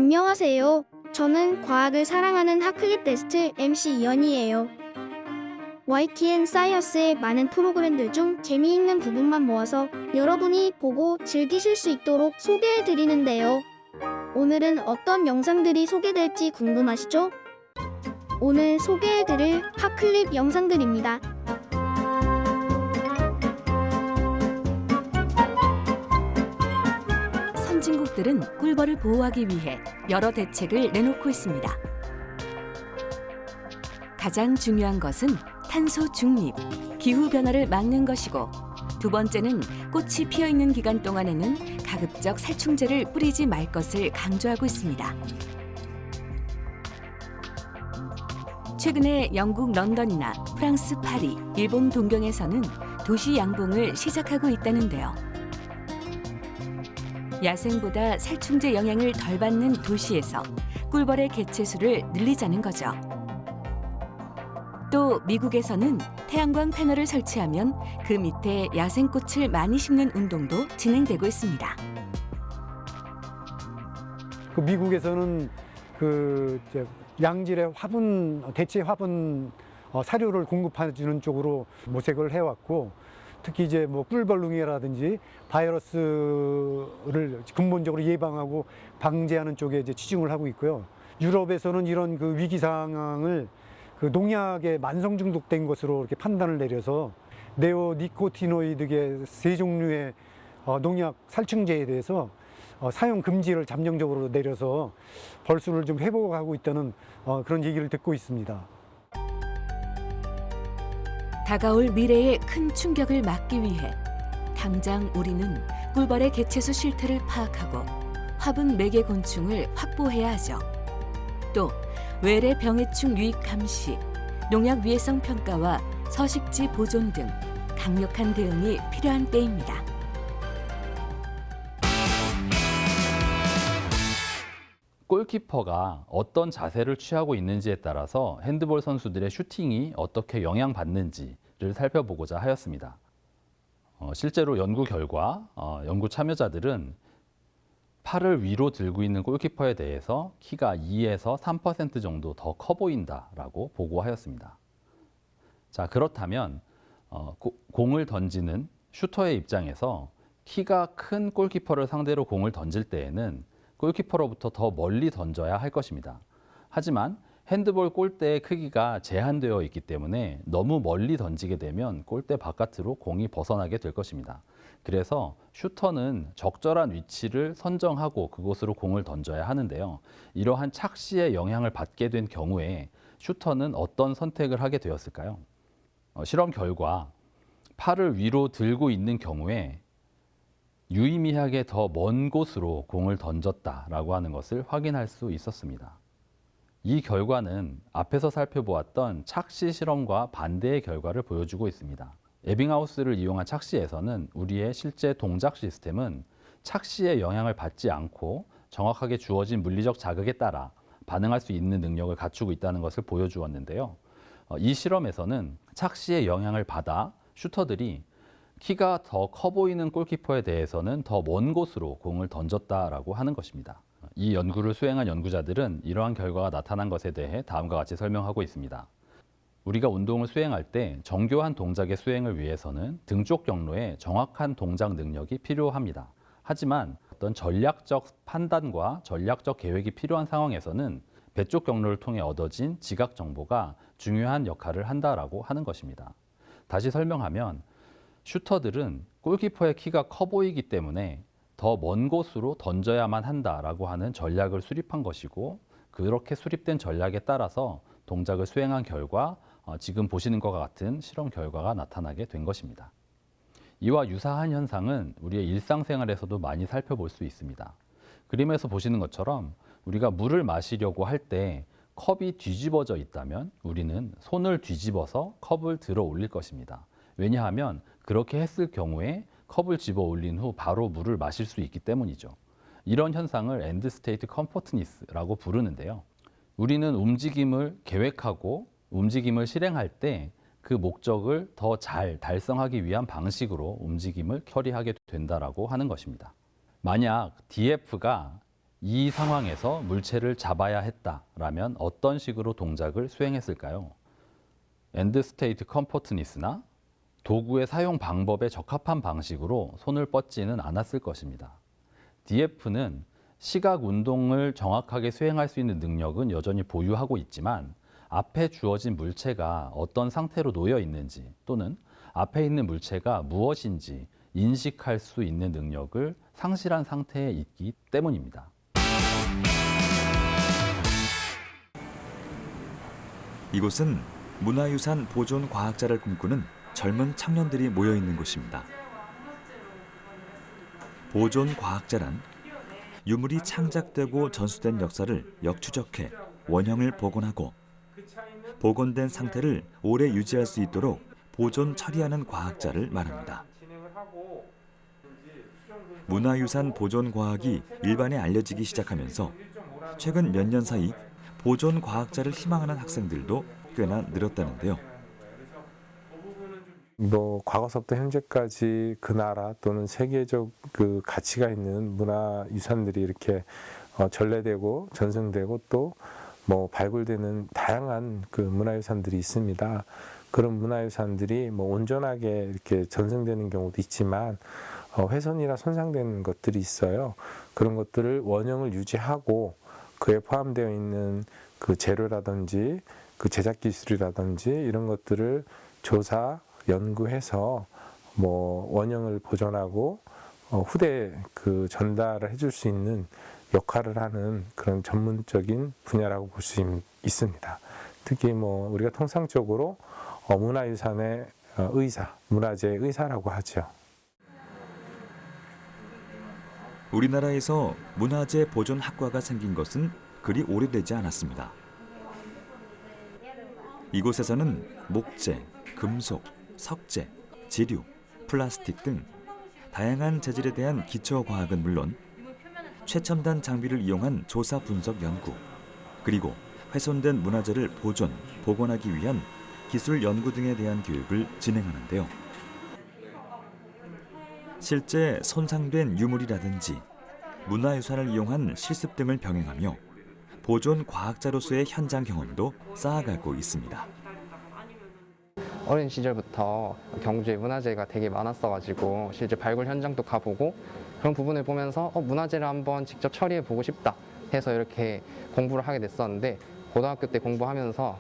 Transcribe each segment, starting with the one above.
안녕하세요. 저는 과학을 사랑하는 하클립 베스트 MC 이연이에요. YTN 사이언스의 많은 프로그램들 중 재미있는 부분만 모아서 여러분이 보고 즐기실 수 있도록 소개해 드리는데요. 오늘은 어떤 영상들이 소개될지 궁금하시죠? 오늘 소개해 드릴 하클립 영상들입니다. 선진국들은 꿀벌을 보호하기 위해 여러 대책을 내놓고 있습니다. 가장 중요한 것은 탄소 중립, 기후변화를 막는 것이고, 두 번째는 꽃이 피어있는 기간 동안에는 가급적 살충제를 뿌리지 말 것을 강조하고 있습니다. 최근에 영국 런던이나 프랑스 파리, 일본 동경에서는 도시 양봉을 시작하고 있다는데요. 야생보다 살충제 영향을 덜 받는 도시에서 꿀벌의 개체수를 늘리자는 거죠. 또 미국에서는 태양광 패널을 설치하면 그 밑에 야생꽃을 많이 심는 운동도 진행되고 있습니다. 미국에서는 양질의 대체 화분 사료를 공급해 주는 쪽으로 모색을 해왔고, 특히 이제 꿀벌능이라든지 바이러스를 근본적으로 예방하고 방제하는 쪽에 이제 치중을 하고 있고요. 유럽에서는 이런 위기 상황을 농약에 만성 중독된 것으로 이렇게 판단을 내려서 네오니코티노이드계 세 종류의 농약 살충제에 대해서 사용 금지를 잠정적으로 내려서 벌수를 좀 회복하고 있다는 그런 얘기를 듣고 있습니다. 다가올 미래의 큰 충격을 막기 위해 당장 우리는 꿀벌의 개체수 실태를 파악하고 화분 매개 곤충을 확보해야 하죠. 또 외래 병해충 유입 감시, 농약 위해성 평가와 서식지 보존 등 강력한 대응이 필요한 때입니다. 골키퍼가 어떤 자세를 취하고 있는지에 따라서 핸드볼 선수들의 슈팅이 어떻게 영향받는지를 살펴보고자 하였습니다. 실제로 연구 결과, 연구 참여자들은 팔을 위로 들고 있는 골키퍼에 대해서 키가 2에서 3% 정도 더 커 보인다라고 보고하였습니다. 자, 그렇다면 공을 던지는 슈터의 입장에서 키가 큰 골키퍼를 상대로 공을 던질 때에는 골키퍼로부터 더 멀리 던져야 할 것입니다. 하지만 핸드볼 골대의 크기가 제한되어 있기 때문에 너무 멀리 던지게 되면 골대 바깥으로 공이 벗어나게 될 것입니다. 그래서 슈터는 적절한 위치를 선정하고 그곳으로 공을 던져야 하는데요. 이러한 착시의 영향을 받게 된 경우에 슈터는 어떤 선택을 하게 되었을까요? 실험 결과 팔을 위로 들고 있는 경우에 유의미하게 더 먼 곳으로 공을 던졌다라고 하는 것을 확인할 수 있었습니다. 이 결과는 앞에서 살펴보았던 착시 실험과 반대의 결과를 보여주고 있습니다. 에빙하우스를 이용한 착시에서는 우리의 실제 동작 시스템은 착시의 영향을 받지 않고 정확하게 주어진 물리적 자극에 따라 반응할 수 있는 능력을 갖추고 있다는 것을 보여주었는데요. 이 실험에서는 착시의 영향을 받아 슈터들이 키가 더 커 보이는 골키퍼에 대해서는 더 먼 곳으로 공을 던졌다라고 하는 것입니다. 이 연구를 수행한 연구자들은 이러한 결과가 나타난 것에 대해 다음과 같이 설명하고 있습니다. 우리가 운동을 수행할 때 정교한 동작의 수행을 위해서는 등 쪽 경로에 정확한 동작 능력이 필요합니다. 하지만 어떤 전략적 판단과 전략적 계획이 필요한 상황에서는 배 쪽 경로를 통해 얻어진 지각 정보가 중요한 역할을 한다라고 하는 것입니다. 다시 설명하면 슈터들은 골키퍼의 키가 커 보이기 때문에 더 먼 곳으로 던져야만 한다라고 하는 전략을 수립한 것이고, 그렇게 수립된 전략에 따라서 동작을 수행한 결과 지금 보시는 것과 같은 실험 결과가 나타나게 된 것입니다. 이와 유사한 현상은 우리의 일상생활에서도 많이 살펴볼 수 있습니다. 그림에서 보시는 것처럼 우리가 물을 마시려고 할 때 컵이 뒤집어져 있다면 우리는 손을 뒤집어서 컵을 들어 올릴 것입니다. 왜냐하면 그렇게 했을 경우에 컵을 집어 올린 후 바로 물을 마실 수 있기 때문이죠. 이런 현상을 엔드 스테이트 컴포트니스라고 부르는데요. 우리는 움직임을 계획하고 움직임을 실행할 때 그 목적을 더 잘 달성하기 위한 방식으로 움직임을 처리하게 된다라고 하는 것입니다. 만약 DF가 이 상황에서 물체를 잡아야 했다라면 어떤 식으로 동작을 수행했을까요? 엔드 스테이트 컴포트니스나 도구의 사용 방법에 적합한 방식으로 손을 뻗지는 않았을 것입니다. DF는 시각 운동을 정확하게 수행할 수 있는 능력은 여전히 보유하고 있지만 앞에 주어진 물체가 어떤 상태로 놓여 있는지 또는 앞에 있는 물체가 무엇인지 인식할 수 있는 능력을 상실한 상태에 있기 때문입니다. 이곳은 문화유산 보존 과학자를 꿈꾸는 젊은 청년들이 모여 있는 곳입니다. 보존 과학자란 유물이 창작되고 전수된 역사를 역추적해 원형을 복원하고 복원된 상태를 오래 유지할 수 있도록 보존 처리하는 과학자를 말합니다. 문화유산 보존 과학이 일반에 알려지기 시작하면서 최근 몇 년 사이 보존 과학자를 희망하는 학생들도 꽤나 늘었다는데요. 과거서부터 현재까지 그 나라 또는 세계적 그 가치가 있는 문화유산들이 이렇게 전래되고 전승되고 또 발굴되는 다양한 그 문화유산들이 있습니다. 그런 문화유산들이 온전하게 이렇게 전승되는 경우도 있지만 훼손이나 손상되는 것들이 있어요. 그런 것들을 원형을 유지하고 그에 포함되어 있는 그 재료라든지 그 제작 기술이라든지 이런 것들을 조사, 연구해서 원형을 보존하고 후대에 그 전달을 해줄 수 있는 역할을 하는 그런 전문적인 분야라고 볼 수 있습니다. 특히 우리가 통상적으로 문화유산의 의사, 문화재의 의사라고 하죠. 우리나라에서 문화재 보존 학과가 생긴 것은 그리 오래되지 않았습니다. 이곳에서는 목재, 금속, 석재, 지류, 플라스틱 등 다양한 재질에 대한 기초 과학은 물론 최첨단 장비를 이용한 조사 분석 연구, 그리고 훼손된 문화재를 보존, 복원하기 위한 기술 연구 등에 대한 교육을 진행하는데요. 실제 손상된 유물이라든지 문화유산을 이용한 실습 등을 병행하며 보존 과학자로서의 현장 경험도 쌓아가고 있습니다. 어린 시절부터 경주에 문화재가 되게 많았어가지고 실제 발굴 현장도 가보고 그런 부분을 보면서 문화재를 한번 직접 처리해보고 싶다 해서 이렇게 공부를 하게 됐었는데, 고등학교 때 공부하면서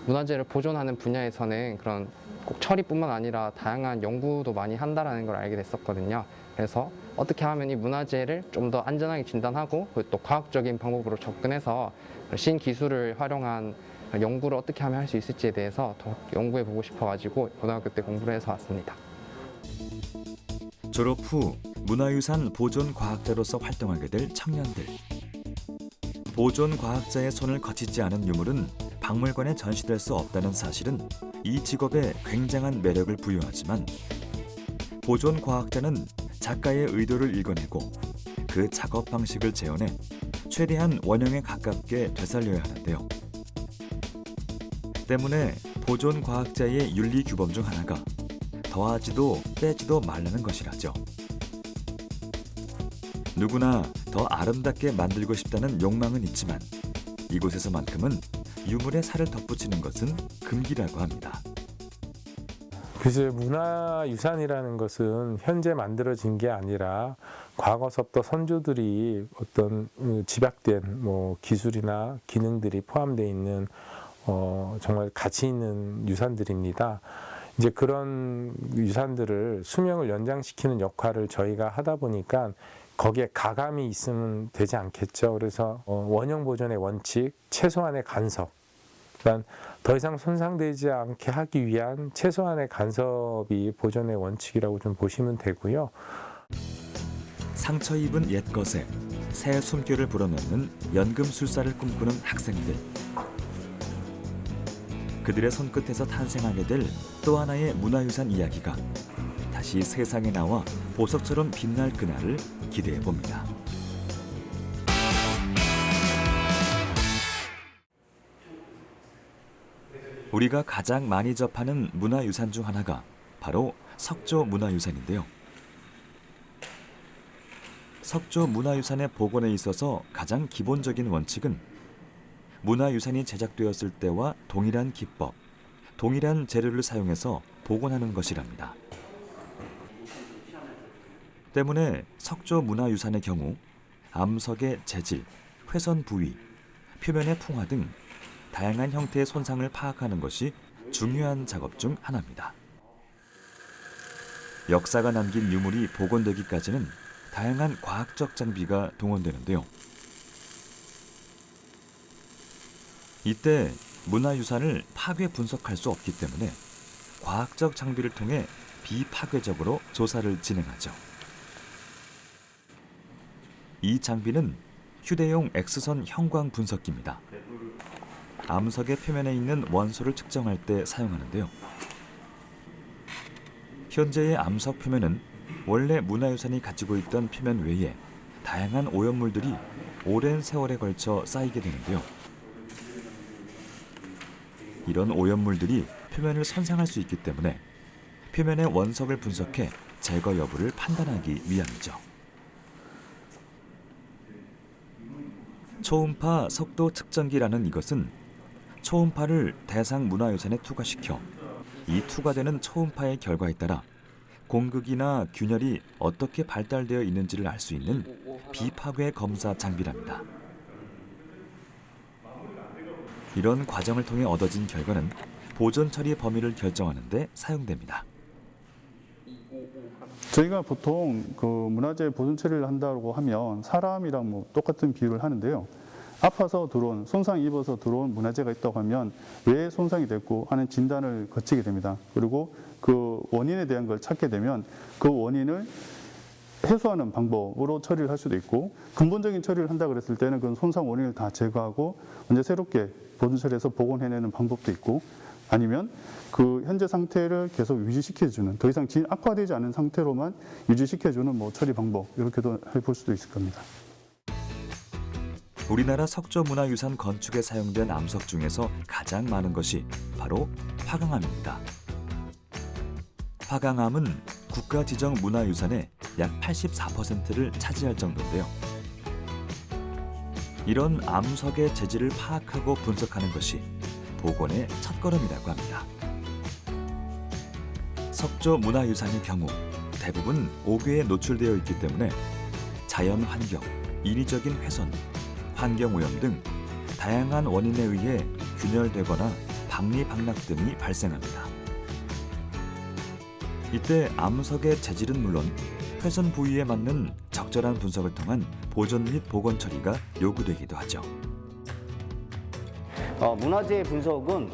문화재를 보존하는 분야에서는 그런 꼭 처리뿐만 아니라 다양한 연구도 많이 한다는 걸 알게 됐었거든요. 그래서 어떻게 하면 이 문화재를 좀 더 안전하게 진단하고 또 과학적인 방법으로 접근해서 신기술을 활용한 연구를 어떻게 하면 할 수 있을지에 대해서 더 연구해보고 싶어가지고 고등학교 때 공부를 해서 왔습니다. 졸업 후 문화유산 보존 과학자로서 활동하게 될 청년들. 보존 과학자의 손을 거치지 않은 유물은 박물관에 전시될 수 없다는 사실은 이 직업에 굉장한 매력을 부여하지만, 보존 과학자는 작가의 의도를 읽어내고 그 작업 방식을 재현해 최대한 원형에 가깝게 되살려야 하는데요. 때문에 보존 과학자의 윤리 규범 중 하나가 더하지도 빼지도 말라는 것이라죠. 누구나 더 아름답게 만들고 싶다는 욕망은 있지만 이곳에서만큼은 유물에 살을 덧붙이는 것은 금기라고 합니다. 글쎄, 문화유산이라는 것은 현재 만들어진 게 아니라 과거서부터 선조들이 어떤 집약된 기술이나 기능들이 포함되어 있는 정말 가치 있는 유산들입니다. 이제 그런 유산들을 수명을 연장시키는 역할을 저희가 하다 보니까 거기에 가감이 있으면 되지 않겠죠. 그래서 원형 보존의 원칙, 최소한의 간섭, 그러니까 더 이상 손상되지 않게 하기 위한 최소한의 간섭이 보존의 원칙이라고 좀 보시면 되고요. 상처 입은 옛것에 새 숨결을 불어넣는 연금술사를 꿈꾸는 학생들. 그들의 손끝에서 탄생하게 될 또 하나의 문화유산 이야기가 다시 세상에 나와 보석처럼 빛날 그날을 기대해 봅니다. 우리가 가장 많이 접하는 문화유산 중 하나가 바로 석조 문화유산인데요. 석조 문화유산의 복원에 있어서 가장 기본적인 원칙은 문화유산이 제작되었을 때와 동일한 기법, 동일한 재료를 사용해서 복원하는 것이랍니다. 때문에 석조 문화유산의 경우 암석의 재질, 훼손 부위, 표면의 풍화 등 다양한 형태의 손상을 파악하는 것이 중요한 작업 중 하나입니다. 역사가 남긴 유물이 복원되기까지는 다양한 과학적 장비가 동원되는데요. 이때 문화유산을 파괴 분석할 수 없기 때문에 과학적 장비를 통해 비파괴적으로 조사를 진행하죠. 이 장비는 휴대용 X선 형광 분석기입니다. 암석의 표면에 있는 원소를 측정할 때 사용하는데요. 현재의 암석 표면은 원래 문화유산이 가지고 있던 표면 외에 다양한 오염물들이 오랜 세월에 걸쳐 쌓이게 되는데요. 이런 오염물들이 표면을 손상할 수 있기 때문에 표면의 원석을 분석해 제거 여부를 판단하기 위함이죠. 초음파 속도 측정기라는 이것은 초음파를 대상 문화유산에 투과시켜 이 투과되는 초음파의 결과에 따라 공극이나 균열이 어떻게 발달되어 있는지를 알 수 있는 비파괴 검사 장비랍니다. 이런 과정을 통해 얻어진 결과는 보존 처리 범위를 결정하는 데 사용됩니다. 저희가 보통 그 문화재 보존 처리를 한다고 하면 사람이랑 뭐 똑같은 비유를 하는데요. 아파서 들어온, 손상 입어서 들어온 문화재가 있다고 하면 왜 손상이 됐고 하는 진단을 거치게 됩니다. 그리고 그 원인에 대한 걸 찾게 되면 그 원인을 해소하는 방법으로 처리를 할 수도 있고, 근본적인 처리를 한다 그랬을 때는 그 손상 원인을 다 제거하고 언제 새롭게 보존 처리해서 복원해내는 방법도 있고, 아니면 그 현재 상태를 계속 유지시켜주는, 더 이상 악화되지 않은 상태로만 유지시켜주는 뭐 처리 방법, 이렇게도 해볼 수도 있을 겁니다. 우리나라 석조문화유산 건축에 사용된 암석 중에서 가장 많은 것이 바로 화강암입니다. 화강암은 국가 지정 문화유산의 약 84%를 차지할 정도인데요. 이런 암석의 재질을 파악하고 분석하는 것이 복원의 첫걸음이라고 합니다. 석조문화유산의 경우 대부분 오괴에 노출되어 있기 때문에 자연 환경, 인위적인 훼손, 환경오염 등 다양한 원인에 의해 균열되거나 박리박락 등이 발생합니다. 이때 암석의 재질은 물론 훼손 부위에 맞는 적절한 분석을 통한 보존 및 복원 처리가 요구되기도 하죠. 문화재 분석은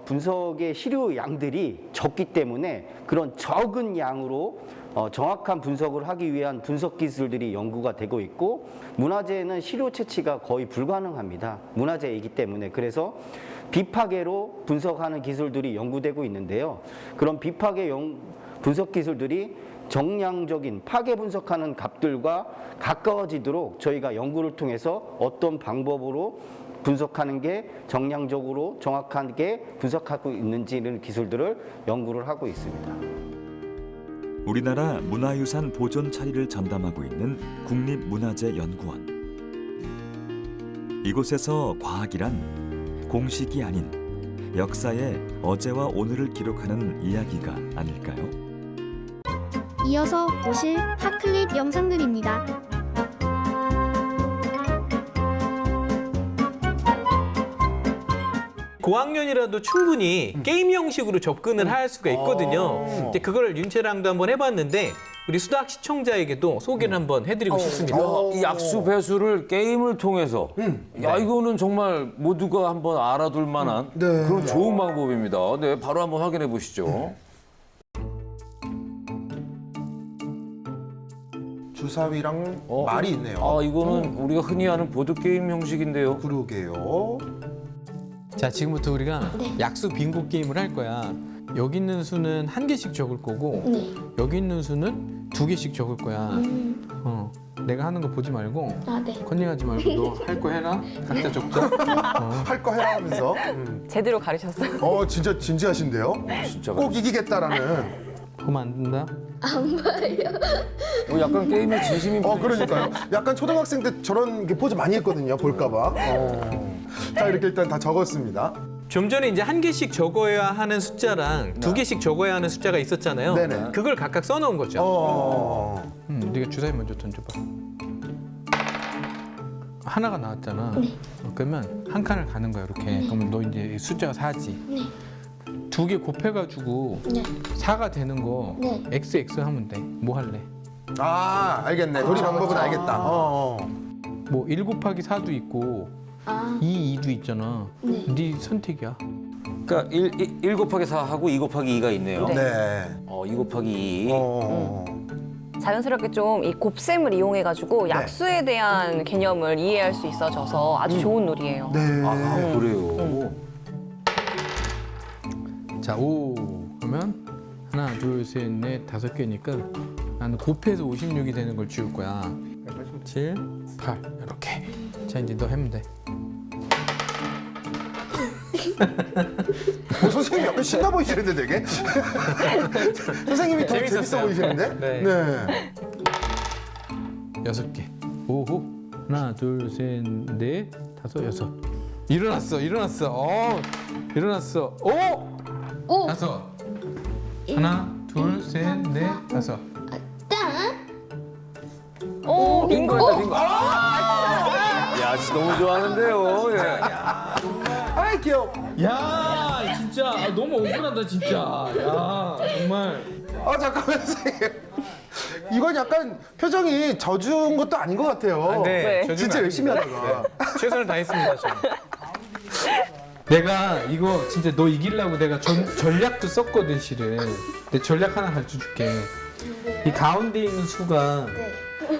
분석의 시료 양들이 적기 때문에 그런 적은 양으로 정확한 분석을 하기 위한 분석 기술들이 연구가 되고 있고, 문화재는 시료 채취가 거의 불가능합니다. 문화재이기 때문에. 그래서 비파괴로 분석하는 기술들이 연구되고 있는데요. 그런 비파괴 분석 기술들이 정량적인 파괴 분석하는 값들과 가까워지도록 저희가 연구를 통해서 어떤 방법으로 분석하는 게 정량적으로 정확하게 분석하고 있는지는 기술들을 연구를 하고 있습니다. 우리나라 문화유산 보존 처리를 전담하고 있는 국립문화재연구원. 이곳에서 과학이란 공식이 아닌 역사의 어제와 오늘을 기록하는 이야기가 아닐까요? 이어서 보실 핫클립 영상들입니다. 고학년이라도 충분히 게임 형식으로 접근을 할 수가 있거든요. 이제 그걸 윤채랑도 한번 해봤는데 우리 수다학 시청자에게도 소개를 한번 해드리고 싶습니다. 이 약수 배수를 게임을 통해서 야 이거는 정말 모두가 한번 알아둘 만한 그런 좋은 방법입니다. 네, 바로 한번 확인해 보시죠. 주사위랑 말이 있네요. 아 이거는 우리가 흔히 아는 보드 게임 형식인데요. 그러게요. 자, 지금부터 우리가 약수 빙고 게임을 할 거야. 여기 있는 수는 1개씩 적을 거고 여기 있는 수는 2개씩 적을 거야. 내가 하는 거 보지 말고 컨닝하지 말고 너 할 거 해라. 각자 적자. 할 거 해라 하면서. 제대로 가르쳤어요. 진짜 진지하신데요? 진짜 꼭 이기겠다라는. 그러면 안 된다. 안 봐요. 약간 게임에 진심이 그러니까요. 약간 초등학생 때 저런 게 포즈 많이 했거든요. 볼까봐. 자, 이렇게 일단 다 적었습니다. 좀 전에 이제 한 개씩 적어야 하는 숫자랑 두 개씩 적어야 하는 숫자가 있었잖아요. 네네. 그걸 각각 써놓은 거죠. 네가 주사위 먼저 던져봐. 하나가 나왔잖아. 그러면 한 칸을 가는 거야 이렇게. 그러면 너 이제 숫자가 4지. 두 개 곱해가지고 4가 되는 거 XX 하면 돼. 뭐 할래? 알겠네. 우리 방법은 알겠다. 뭐 1 곱하기 4도 있고 2, 2도 있잖아. 네 선택이야. 그러니까 1 곱하기 4하고 2 곱하기 2가 있네요. 네. 2 곱하기 2. 자연스럽게 좀 이 곱셈을 이용해가지고 약수에 대한 개념을 이해할 수 있어져서 아주 좋은 놀이에요. 네. 그래요. 자, 5 그러면 하나, 둘, 셋, 넷, 5개니까 나는 곱해서 56이 되는 걸 지울 거야. 7, 8 이렇게. 자, 이제 너 하면 돼. 선생님 약간 신나 보이시는데 되게? 선생님이 더 재밌어 보이시는데? 네. 6개. 5, 하나, 둘, 셋, 넷, 5, 6. 일어났어. 일어났어. 5, 5. 하나, 둘, 셋, 넷, 5. 오, 빙고. 야, 진짜 너무 좋아하는데요. 예. 아이 귀여워. 야, 진짜 너무 억울하다 진짜. 야, 정말. 잠깐만 선생님. 이건 약간 표정이 져준 것도 아닌 것 같아요. 네, 진짜 열심히 하다가. 최선을 다했습니다. 저는. 내가 이거 진짜 너 이기려고 내가 전략도 썼거든 실은. 내 전략 하나 가르쳐 줄게. 이 가운데 있는 수가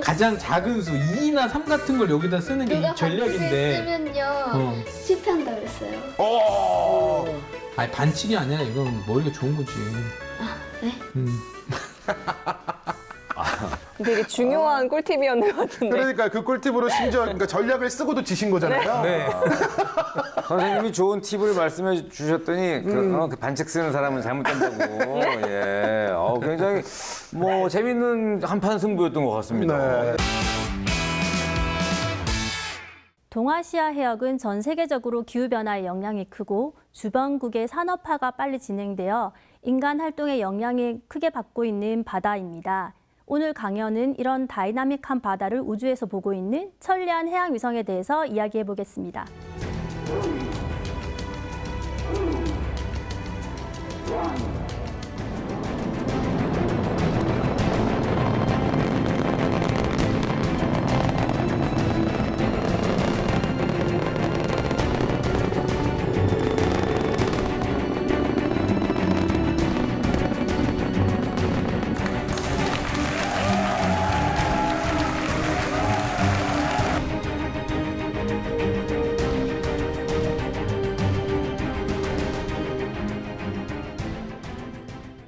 가장 작은 수 2나 3 같은 걸 여기다 쓰는 게 이 전략인데. 쓰면요 실패한다 그랬어요. 아니 반칙이 아니라 이건 머리가 좋은 거지. 네? 되게 중요한 꿀팁이었는 것 같은데. 그러니까 그 꿀팁으로 심지어 그러니까 전략을 쓰고도 지신 거잖아요. 네. 선생님이 좋은 팁을 말씀해 주셨더니 그 반칙 쓰는 사람은 잘못된다고. 예. 굉장히 뭐 재밌는 한판 승부였던 것 같습니다. 네. 동아시아 해역은 전 세계적으로 기후변화의 영향이 크고 주변국의 산업화가 빨리 진행되어 인간 활동의 영향을 크게 받고 있는 바다입니다. 오늘 강연은 이런 다이나믹한 바다를 우주에서 보고 있는 천리안 해양위성에 대해서 이야기해 보겠습니다.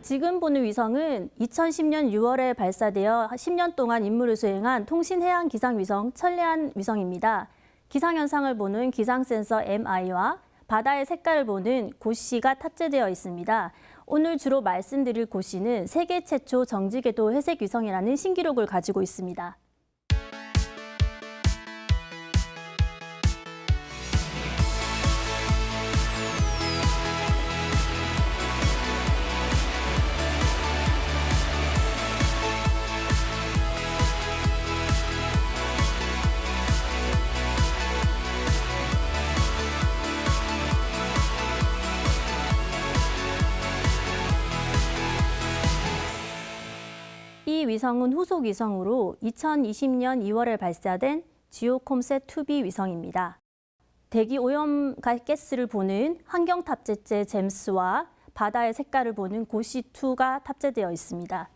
지금 보는 위성은 2010년 6월에 발사되어 10년 동안 임무를 수행한 통신해양기상위성 천리안 위성입니다. 기상현상을 보는 기상센서 MI와 바다의 색깔을 보는 고시가 탑재되어 있습니다. 오늘 주로 말씀드릴 고시는 세계 최초 정지궤도 회색 위성이라는 신기록을 가지고 있습니다. 이 위성은 후속 위성으로 2020년 2월에 발사된 지오컴셋 2B 위성입니다. 대기 오염 가스를 보는 환경 탑재체 잼스와 바다의 색깔을 보는 고시2가 탑재되어 있습니다.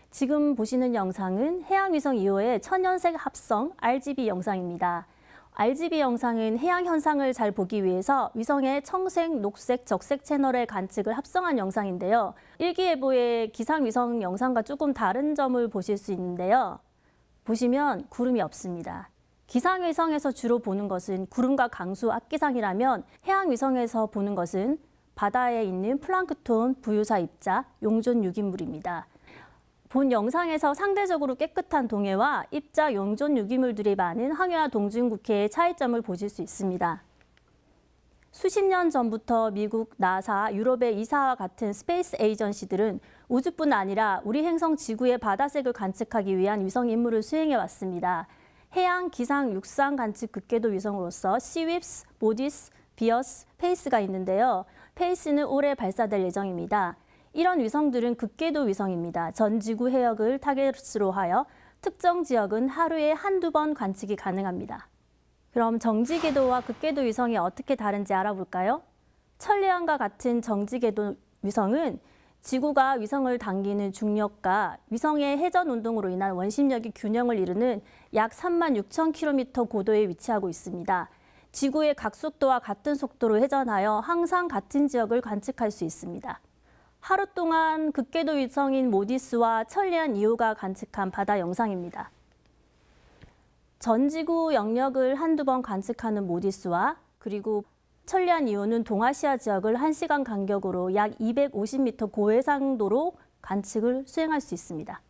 지금 보시는 영상은 해양위성 2호의 천연색 합성 RGB 영상입니다. RGB 영상은 해양 현상을 잘 보기 위해서 위성의 청색, 녹색, 적색 채널의 관측을 합성한 영상인데요. 일기예보의 기상위성 영상과 조금 다른 점을 보실 수 있는데요. 보시면 구름이 없습니다. 기상위성에서 주로 보는 것은 구름과 강수, 악기상이라면 해양위성에서 보는 것은 바다에 있는 플랑크톤, 부유사 입자, 용존 유기물입니다. 본 영상에서 상대적으로 깨끗한 동해와 입자 영존 유기물들이 많은 황해와 동중국해의 차이점을 보실 수 있습니다. 수십 년 전부터 미국, 나사, 유럽의 이사와 같은 스페이스 에이전시들은 우주뿐 아니라 우리 행성 지구의 바다색을 관측하기 위한 위성 임무를 수행해 왔습니다. 해양, 기상, 육상 관측 극궤도 위성으로서 시윕스, 모디스, 비어스, 페이스가 있는데요. 페이스는 올해 발사될 예정입니다. 이런 위성들은 극궤도 위성입니다. 전 지구 해역을 타겟으로 하여 특정 지역은 하루에 한두 번 관측이 가능합니다. 그럼 정지궤도와 극궤도 위성이 어떻게 다른지 알아볼까요? 천리안과 같은 정지궤도 위성은 지구가 위성을 당기는 중력과 위성의 회전 운동으로 인한 원심력이 균형을 이루는 약 36,000km 고도에 위치하고 있습니다. 지구의 각 속도와 같은 속도로 회전하여 항상 같은 지역을 관측할 수 있습니다. 하루 동안 극궤도 위성인 모디스와 천리안 2호가 관측한 바다 영상입니다. 전 지구 영역을 한두 번 관측하는 모디스와 그리고 천리안 2호는 동아시아 지역을 1시간 간격으로 약 250m 고해상도로 관측을 수행할 수 있습니다.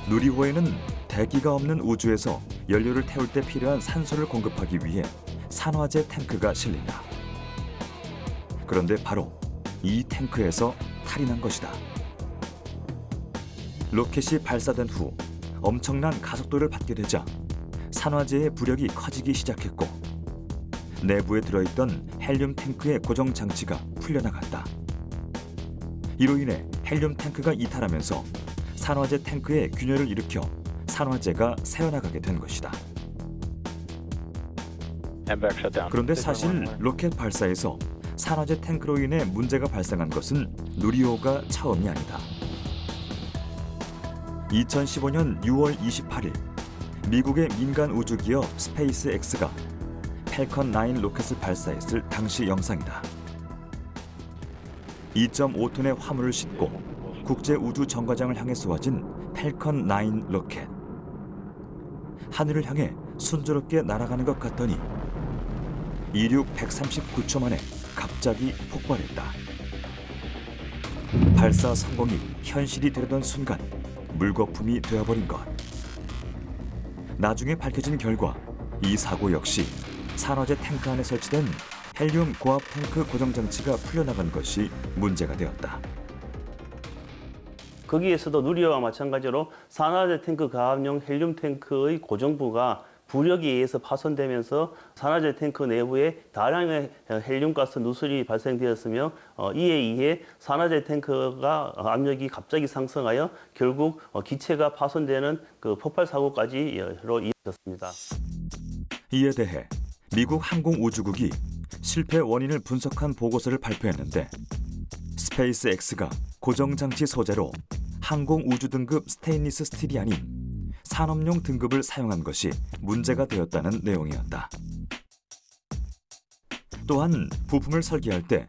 누리호에는 대기가 없는 우주에서 연료를 태울 때 필요한 산소를 공급하기 위해 산화제 탱크가 실린다. 그런데 바로 이 탱크에서 탈이 난 것이다. 로켓이 발사된 후 엄청난 가속도를 받게 되자 산화제의 부력이 커지기 시작했고 내부에 들어있던 헬륨 탱크의 고정 장치가 풀려나갔다. 이로 인해 헬륨 탱크가 이탈하면서 산화제 탱크의 균열을 일으켜 산화제가 새어나가게 된 것이다. 그런데 사실 로켓 발사에서 산화제 탱크로 인해 문제가 발생한 것은 누리호가 처음이 아니다. 2015년 6월 28일 미국의 민간 우주기업 스페이스X가 팰컨 9 로켓을 발사했을 당시 영상이다. 2.5톤의 화물을 싣고 국제 우주 정거장을 향해 쏘아진 팰컨 9 로켓. 하늘을 향해 순조롭게 날아가는 것 같더니 이륙 139초 만에 갑자기 폭발했다. 발사 성공이 현실이 되려던 순간 물거품이 되어버린 것. 나중에 밝혀진 결과 이 사고 역시 산화제 탱크 안에 설치된 헬륨 고압 탱크 고정 장치가 풀려나간 것이 문제가 되었다. 거기에서도 누리호와 마찬가지로 산화제 탱크 가압용 헬륨 탱크의 고정부가 부력에 의해서 파손되면서 산화제 탱크 내부에 다량의 헬륨가스 누설이 발생되었으며 이에 의해 산화제 탱크가 압력이 갑자기 상승하여 결국 기체가 파손되는 그 폭발 사고까지로 이어졌습니다. 이에 대해 미국 항공우주국이 실패 원인을 분석한 보고서를 발표했는데 스페이스X가 고정장치 소재로 항공우주 등급 스테인리스 스틸이 아닌 산업용 등급을 사용한 것이 문제가 되었다는 내용이었다. 또한 부품을 설계할 때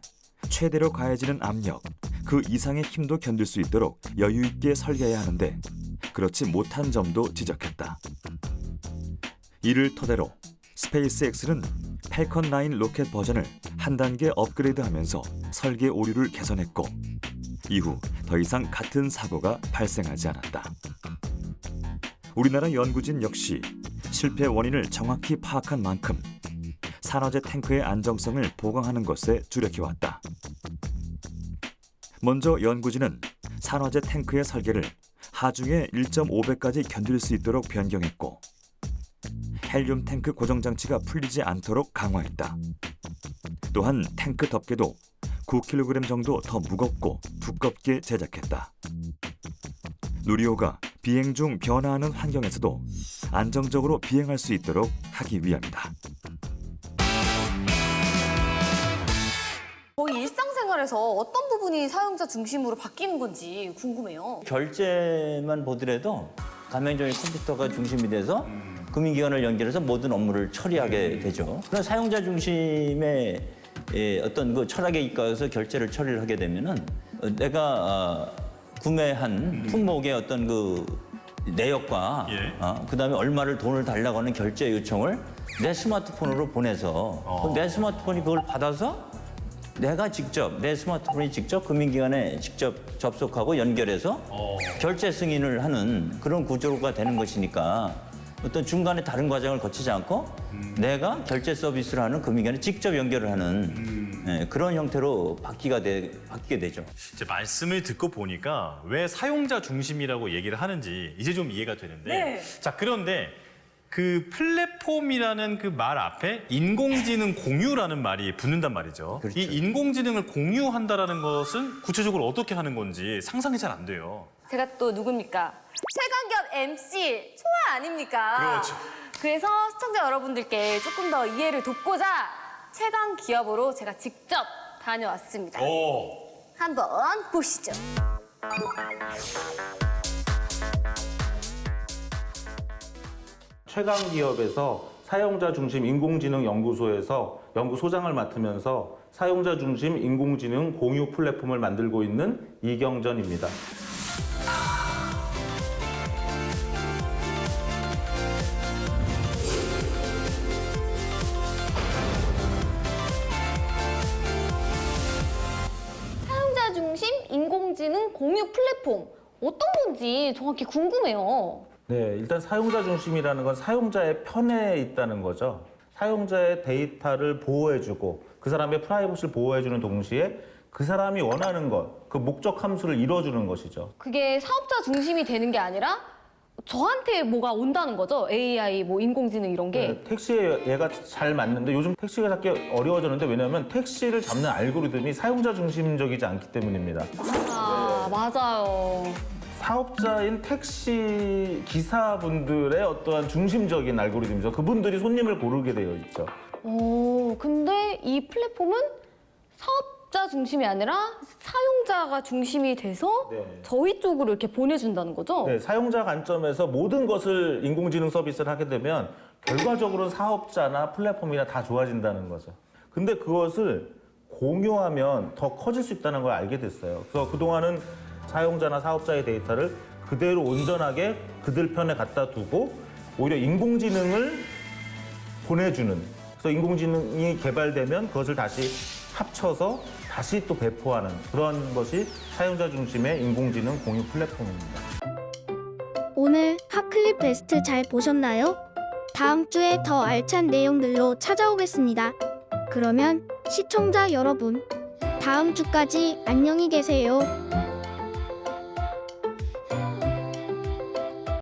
최대로 가해지는 압력, 그 이상의 힘도 견딜 수 있도록 여유 있게 설계해야 하는데 그렇지 못한 점도 지적했다. 이를 토대로 스페이스X는 팰컨 9 로켓 버전을 한 단계 업그레이드하면서 설계 오류를 개선했고 이후 더 이상 같은 사고가 발생하지 않았다. 우리나라 연구진 역시 실패 원인을 정확히 파악한 만큼 산화제 탱크의 안정성을 보강하는 것에 주력해왔다. 먼저 연구진은 산화제 탱크의 설계를 하중에 1.5배까지 견딜 수 있도록 변경했고 헬륨 탱크 고정 장치가 풀리지 않도록 강화했다. 또한 탱크 덮개도 9kg 정도 더 무겁고 두껍게 제작했다. 누리호가 비행 중 변화하는 환경에서도 안정적으로 비행할 수 있도록 하기 위함이다. 저희 일상생활에서 어떤 부분이 사용자 중심으로 바뀌는 건지 궁금해요. 결제만 보더라도 가맹점의 컴퓨터가 중심이 돼서 금융기관을 연결해서 모든 업무를 처리하게 되죠. 그런 사용자 중심의 어떤 그 철학에 입각해서 결제를 처리를 하게 되면은 내가 구매한 품목의 어떤 그 내역과 그다음에 얼마를 돈을 달라고 하는 결제 요청을 내 스마트폰으로 보내서 내 스마트폰이 그걸 받아서 내가 직접 내 스마트폰이 직접 금융기관에 직접 접속하고 연결해서 결제 승인을 하는 그런 구조가 되는 것이니까 어떤 중간에 다른 과정을 거치지 않고 내가 결제 서비스를 하는 금융기관에 직접 연결을 하는 그런 형태로 바뀌게 되죠. 이제 말씀을 듣고 보니까 왜 사용자 중심이라고 얘기를 하는지 이제 좀 이해가 되는데 네. 자 그런데 그 플랫폼이라는 그 말 앞에 인공지능 공유라는 말이 붙는단 말이죠. 그렇죠. 이 인공지능을 공유한다라는 것은 구체적으로 어떻게 하는 건지 상상이 잘 안 돼요. 제가 또 누굽니까? 최강기업 MC 초아 아닙니까? 그렇죠. 그래서 시청자 여러분들께 조금 더 이해를 돕고자 최강기업으로 제가 직접 다녀왔습니다. 한번 보시죠. 최강기업에서 사용자 중심 인공지능 연구소에서 연구소장을 맡으면서 사용자 중심 인공지능 공유 플랫폼을 만들고 있는 이경전입니다. 사용자 중심 인공지능 공유 플랫폼 어떤 건지 정확히 궁금해요. 네, 일단 사용자 중심이라는 건 사용자의 편에 있다는 거죠. 사용자의 데이터를 보호해주고 그 사람의 프라이버시를 보호해주는 동시에 그 사람이 원하는 것, 그 목적 함수를 이뤄주는 것이죠. 그게 사업자 중심이 되는 게 아니라 저한테 뭐가 온다는 거죠? AI, 뭐 인공지능 이런 게. 네, 택시에 얘가 잘 맞는데 요즘 택시가 잡기 어려워졌는데 왜냐하면 택시를 잡는 알고리즘이 사용자 중심적이지 않기 때문입니다. 아, 맞아요. 사업자인 택시 기사분들의 어떠한 중심적인 알고리즘이죠. 그분들이 손님을 고르게 되어 있죠. 근데 이 플랫폼은 사업자 중심이 아니라 사용자가 중심이 돼서 저희 쪽으로 이렇게 보내준다는 거죠? 네, 사용자 관점에서 모든 것을 인공지능 서비스를 하게 되면 결과적으로는 사업자나 플랫폼이나 다 좋아진다는 거죠. 근데 그것을 공유하면 더 커질 수 있다는 걸 알게 됐어요. 그래서 그동안은 사용자나 사업자의 데이터를 그대로 온전하게 그들 편에 갖다 두고 오히려 인공지능을 보내주는, 그래서 인공지능이 개발되면 그것을 다시 합쳐서 다시 또 배포하는 그런 것이 사용자 중심의 인공지능 공유 플랫폼입니다. 오늘 핫클립 베스트 잘 보셨나요? 다음 주에 더 알찬 내용들로 찾아오겠습니다. 그러면 시청자 여러분, 다음 주까지 안녕히 계세요.